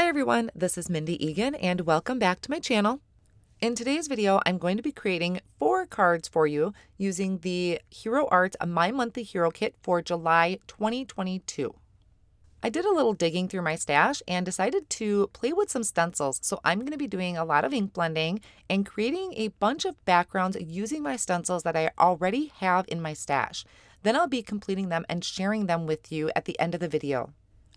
Hi everyone, this is Mindy Eggen and welcome back to my channel. In today's video, I'm going to be creating 4 cards for you using the Hero Arts My Monthly Hero Kit for July 2022. I did a little digging through my stash and decided to play with some stencils, so I'm going to be doing a lot of ink blending and creating a bunch of backgrounds using my stencils that I already have in my stash. Then I'll be completing them and sharing them with you at the end of the video.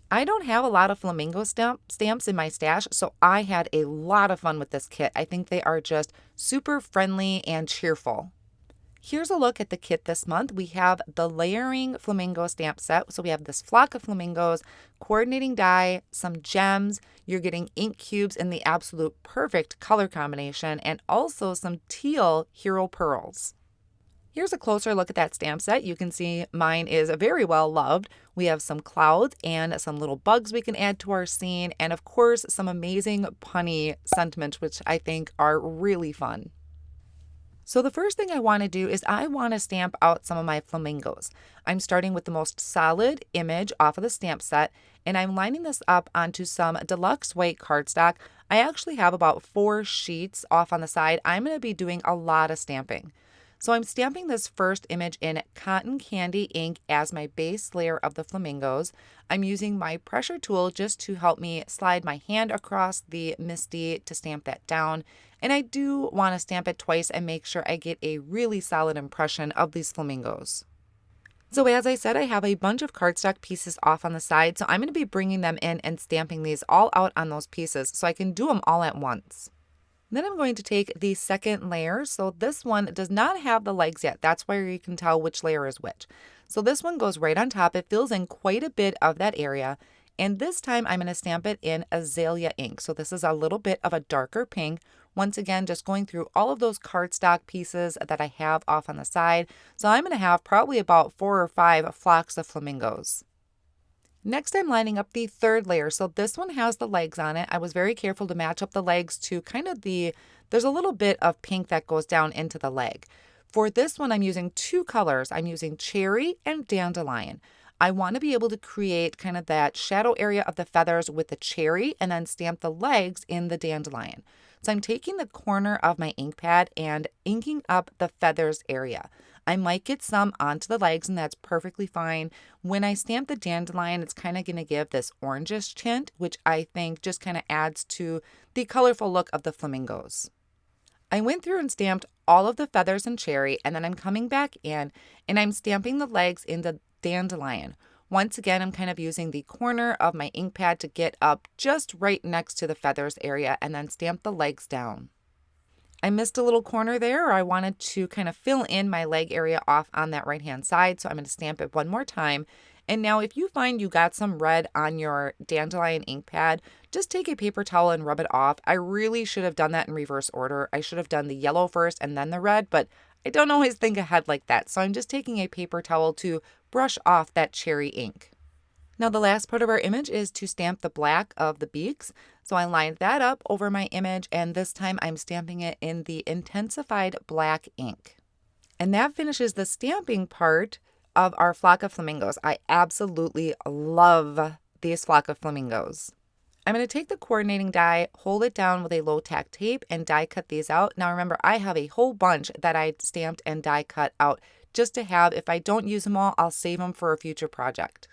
I don't have a lot of flamingo stamps in my stash, so I had a lot of fun with this kit. I think they are just super friendly and cheerful. Here's a look at the kit this month. We have the layering flamingo stamp set. So we have this flock of flamingos, coordinating die, some gems. You're getting ink cubes in the absolute perfect color combination, and also some teal hero pearls. Here's a closer look at that stamp set. You can see mine is very well loved. We have some clouds and some little bugs we can add to our scene, and of course some amazing punny sentiments, which I think are really fun. So the first thing I want to do is I want to stamp out some of my flamingos. I'm starting with the most solid image off of the stamp set, and I'm lining this up onto some Deluxe white cardstock. I actually have about 4 sheets off on the side. I'm going to be doing a lot of stamping. So I'm stamping this first image in cotton candy ink as my base layer of the flamingos. I'm using my pressure tool just to help me slide my hand across the Misty to stamp that down. And I do want to stamp it twice and make sure I get a really solid impression of these flamingos. So as I said, I have a bunch of cardstock pieces off on the side, so I'm going to be bringing them in and stamping these all out on those pieces so I can do them all at once. Then I'm going to take the second layer. So this one does not have the legs yet. That's where you can tell which layer is which. So this one goes right on top. It fills in quite a bit of that area. And this time I'm going to stamp it in Azalea ink. So this is a little bit of a darker pink. Once again, just going through all of those cardstock pieces that I have off on the side. So I'm going to have probably about 4 or 5 flocks of flamingos. Next, I'm lining up the third layer. So this one has the legs on it. I was very careful to match up the legs to kind of there's a little bit of pink that goes down into the leg. For this one, I'm using 2 colors. I'm using cherry and dandelion. I want to be able to create kind of that shadow area of the feathers with the cherry and then stamp the legs in the dandelion. So I'm taking the corner of my ink pad and inking up the feathers area. I might get some onto the legs, and that's perfectly fine. When I stamp the dandelion, it's kind of going to give this orangish tint, which I think just kind of adds to the colorful look of the flamingos. I went through and stamped all of the feathers and cherry, and then I'm coming back in and I'm stamping the legs in the dandelion. Once again, I'm kind of using the corner of my ink pad to get up just right next to the feathers area and then stamp the legs down. I missed a little corner there, or I wanted to kind of fill in my leg area off on that right hand side, so I'm going to stamp it one more time. And now if you find you got some red on your dandelion ink pad, just take a paper towel and rub it off. I really should have done that in reverse order. I should have done the yellow first and then the red, but I don't always think ahead like that. So I'm just taking a paper towel to brush off that cherry ink. Now the last part of our image is to stamp the black of the beaks. So I lined that up over my image, and this time I'm stamping it in the Intensified Black ink. And that finishes the stamping part of our flock of flamingos. I absolutely love these flock of flamingos. I'm going to take the coordinating die, hold it down with a low tack tape, and die cut these out. Now remember, I have a whole bunch that I stamped and die cut out just to have. If I don't use them all, I'll save them for a future project.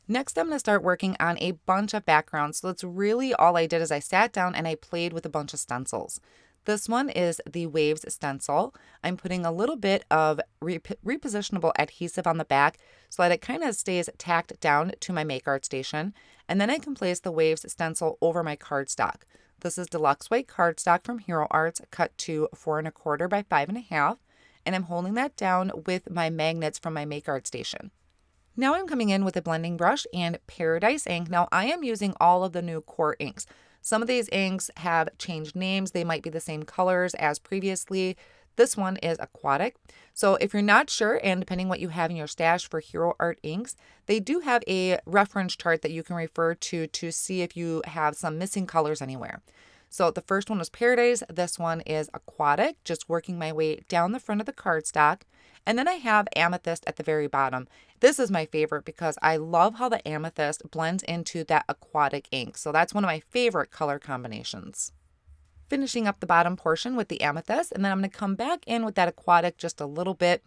Next, I'm going to start working on a bunch of backgrounds. So that's really all I did is I sat down and I played with a bunch of stencils. This one is the Waves stencil. I'm putting a little bit of repositionable adhesive on the back so that it kind of stays tacked down to my make art station. And then I can place the Waves stencil over my cardstock. This is Deluxe white cardstock from Hero Arts, cut to 4 1/4 by 5 1/2. And I'm holding that down with my magnets from my make art station. Now I'm coming in with a blending brush and Paradise ink. Now I am using all of the new core inks. Some of these inks have changed names. They might be the same colors as previously. This one is Aquatic. So if you're not sure, and depending what you have in your stash for Hero Art inks, they do have a reference chart that you can refer to see if you have some missing colors anywhere. So the first one was Paradise. This one is Aquatic, just working my way down the front of the cardstock. And then I have Amethyst at the very bottom. This is my favorite because I love how the Amethyst blends into that aquatic ink. So that's one of my favorite color combinations. Finishing up the bottom portion with the Amethyst, and then I'm going to come back in with that Aquatic just a little bit.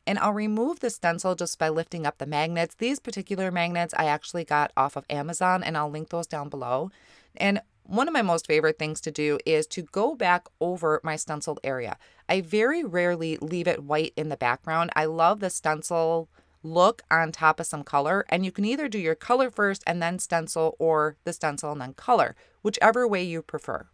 And I'll remove the stencil just by lifting up the magnets. These particular magnets I actually got off of Amazon, and I'll link those down below. And one of my most favorite things to do is to go back over my stenciled area. I very rarely leave it white in the background. I love the stencil look on top of some color, and you can either do your color first and then stencil, or the stencil and then color, whichever way you prefer.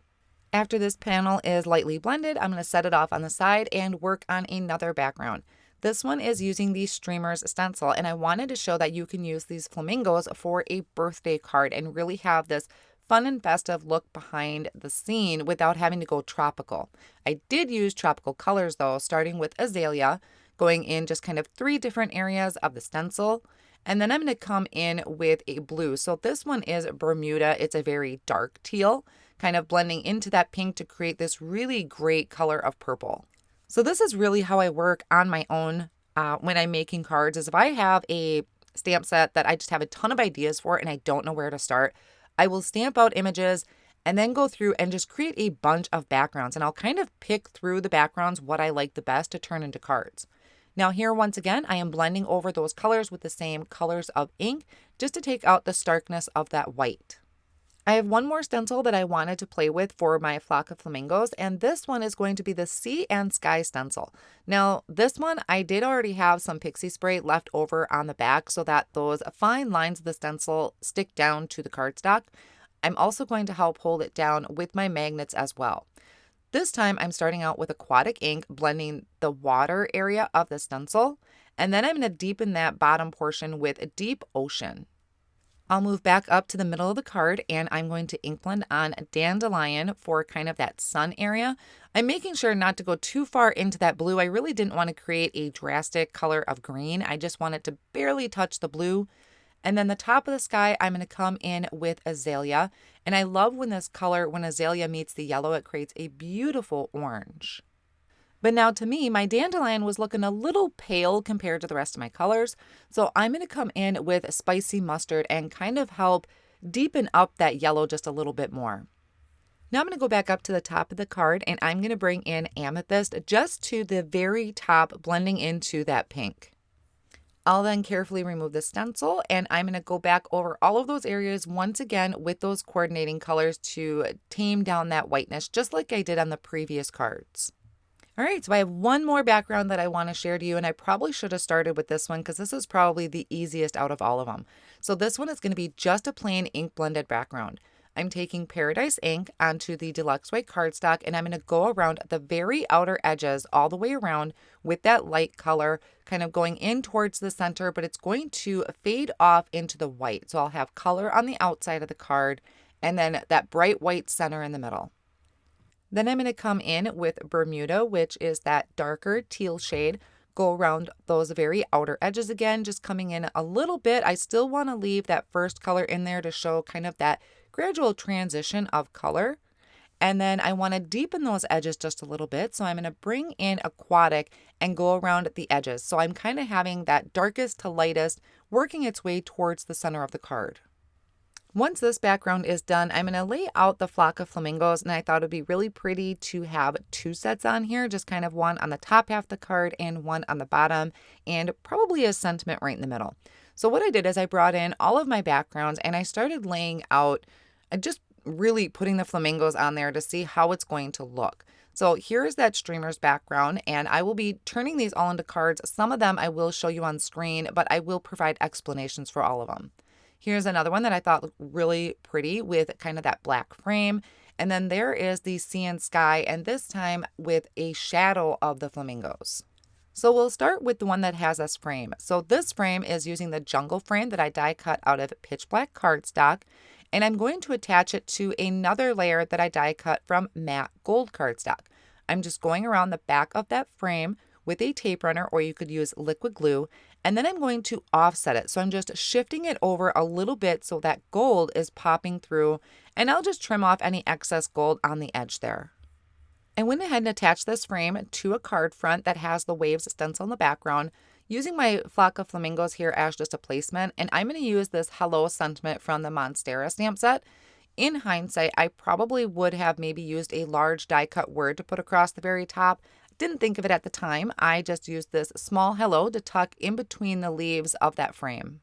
After this panel is lightly blended, I'm going to set it off on the side and work on another background. This one is using the Streamers stencil, and I wanted to show that you can use these flamingos for a birthday card and really have this fun and festive look behind the scene without having to go tropical. I did use tropical colors though, starting with Azalea, going in just kind of 3 different areas of the stencil. And then I'm going to come in with a blue. So this one is Bermuda. It's a very dark teal, kind of blending into that pink to create this really great color of purple. So this is really how I work on my own when I'm making cards, is if I have a stamp set that I just have a ton of ideas for and I don't know where to start, I will stamp out images and then go through and just create a bunch of backgrounds. And I'll kind of pick through the backgrounds what I like the best to turn into cards. Now here, once again, I am blending over those colors with the same colors of ink just to take out the starkness of that white. I have one more stencil that I wanted to play with for my flock of flamingos, and this one is going to be the Sea and Sky Stencil. Now, this one, I did already have some pixie spray left over on the back so that those fine lines of the stencil stick down to the cardstock. I'm also going to help hold it down with my magnets as well. This time, I'm starting out with aquatic ink, blending the water area of the stencil, and then I'm going to deepen that bottom portion with a deep ocean. I'll move back up to the middle of the card, and I'm going to ink blend on Dandelion for kind of that sun area. I'm making sure not to go too far into that blue. I really didn't want to create a drastic color of green. I just want it to barely touch the blue. And then the top of the sky, I'm going to come in with Azalea. And I love when this color, when Azalea meets the yellow, it creates a beautiful orange. But now to me, my Dandelion was looking a little pale compared to the rest of my colors. So I'm going to come in with Spicy Mustard and kind of help deepen up that yellow just a little bit more. Now I'm going to go back up to the top of the card, and I'm going to bring in Amethyst just to the very top, blending into that pink. I'll then carefully remove the stencil, and I'm going to go back over all of those areas once again with those coordinating colors to tame down that whiteness, just like I did on the previous cards. All right, so I have one more background that I want to share to you, and I probably should have started with this one because this is probably the easiest out of all of them. So this one is going to be just a plain ink blended background. I'm taking Paradise ink onto the Deluxe white cardstock, and I'm going to go around the very outer edges all the way around with that light color, kind of going in towards the center, but it's going to fade off into the white. So I'll have color on the outside of the card and then that bright white center in the middle. Then I'm going to come in with Bermuda, which is that darker teal shade, go around those very outer edges again, just coming in a little bit. I still want to leave that first color in there to show kind of that gradual transition of color. And then I want to deepen those edges just a little bit. So I'm going to bring in Aquatic and go around the edges. So I'm kind of having that darkest to lightest working its way towards the center of the card. Once this background is done, I'm going to lay out the flock of flamingos, and I thought it'd be really pretty to have 2 sets on here, just kind of one on the top half of the card and one on the bottom, and probably a sentiment right in the middle. So what I did is I brought in all of my backgrounds and I started laying out, just really putting the flamingos on there to see how it's going to look. So here's that streamers background, and I will be turning these all into cards. Some of them I will show you on screen, but I will provide explanations for all of them. Here's another one that I thought looked really pretty with kind of that black frame. And then there is the sea and sky, and this time with a shadow of the flamingos. So we'll start with the one that has this frame. So this frame is using the jungle frame that I die cut out of pitch black cardstock. And I'm going to attach it to another layer that I die cut from matte gold cardstock. I'm just going around the back of that frame with a tape runner, or you could use liquid glue, And then I'm going to offset it. So I'm just shifting it over a little bit so that gold is popping through, and I'll just trim off any excess gold on the edge there. I went ahead and attached this frame to a card front that has the waves stencil in the background, using my flock of flamingos here as just a placement. And I'm going to use this Hello sentiment from the Monstera stamp set. In hindsight, I probably would have maybe used a large die cut word to put across the very top. Didn't think of it at the time. I just used this small hello to tuck in between the leaves of that frame.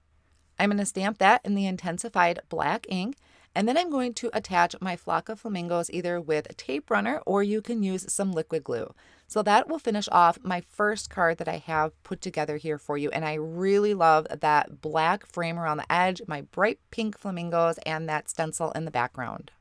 I'm going to stamp that in the Intensified Black ink, and then I'm going to attach my flock of flamingos either with a tape runner or you can use some liquid glue. So that will finish off my first card that I have put together here for you. And I really love that black frame around the edge, my bright pink flamingos, and that stencil in the background.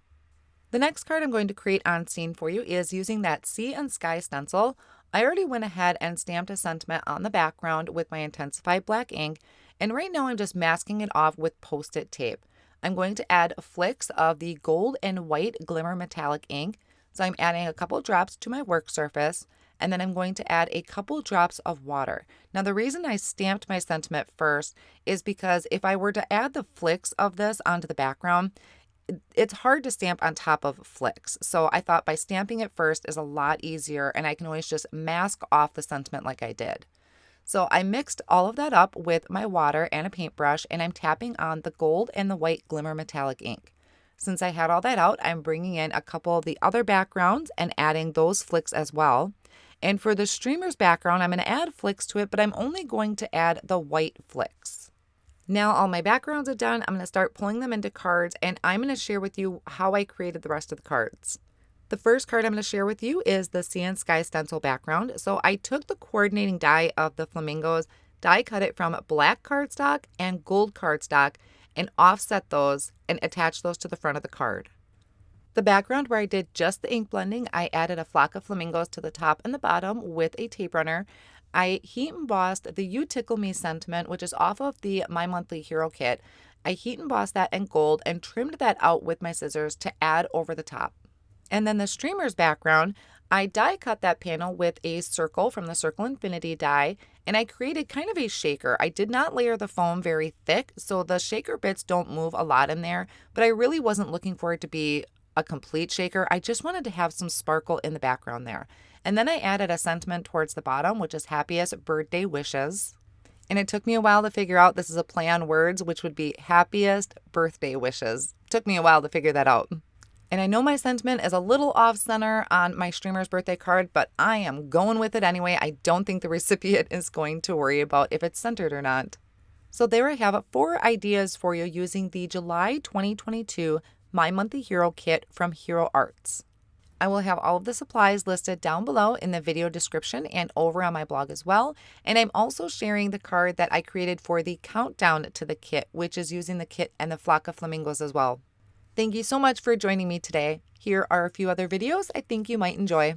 The next card I'm going to create on scene for you is using that Sea and Sky stencil. I already went ahead and stamped a sentiment on the background with my Intensified Black ink. And right now I'm just masking it off with Post-it tape. I'm going to add flicks of the gold and white glimmer metallic ink. So I'm adding a couple drops to my work surface, and then I'm going to add a couple drops of water. Now the reason I stamped my sentiment first is because if I were to add the flicks of this onto the background, it's hard to stamp on top of flicks. So I thought by stamping it first is a lot easier, and I can always just mask off the sentiment like I did. So I mixed all of that up with my water and a paintbrush, and I'm tapping on the gold and the white glimmer metallic ink. Since I had all that out, I'm bringing in a couple of the other backgrounds and adding those flicks as well. And for the streamer's background, I'm going to add flicks to it, but I'm only going to add the white flicks. Now all my backgrounds are done. I'm going to start pulling them into cards, and I'm going to share with you how I created the rest of the cards. The first card I'm going to share with you is the Sea and Sky stencil background. So I took the coordinating die of the flamingos, die cut it from black cardstock and gold cardstock, and offset those and attach those to the front of the card. The background where I did just the ink blending, I added a flock of flamingos to the top and the bottom with a tape runner. I heat embossed the You Tickle Me sentiment, which is off of the My Monthly Hero kit. I heat embossed that in gold and trimmed that out with my scissors to add over the top. And then the streamer's background, I die cut that panel with a circle from the Circle Infinity die, and I created kind of a shaker. I did not layer the foam very thick, so the shaker bits don't move a lot in there, but I really wasn't looking for it to be a complete shaker. I just wanted to have some sparkle in the background there. And then I added a sentiment towards the bottom, which is Happiest Birthday Wishes. And it took me a while to figure out this is a play on words, which would be Happiest Birthday Wishes. Took me a while to figure that out. And I know my sentiment is a little off center on my streamer's birthday card, but I am going with it anyway. I don't think the recipient is going to worry about if it's centered or not. So there I have 4 ideas for you using the July 2022 My Monthly Hero kit from Hero Arts. I will have all of the supplies listed down below in the video description and over on my blog as well. And I'm also sharing the card that I created for the countdown to the kit, which is using the kit and the flock of flamingos as well. Thank you so much for joining me today. Here are a few other videos I think you might enjoy.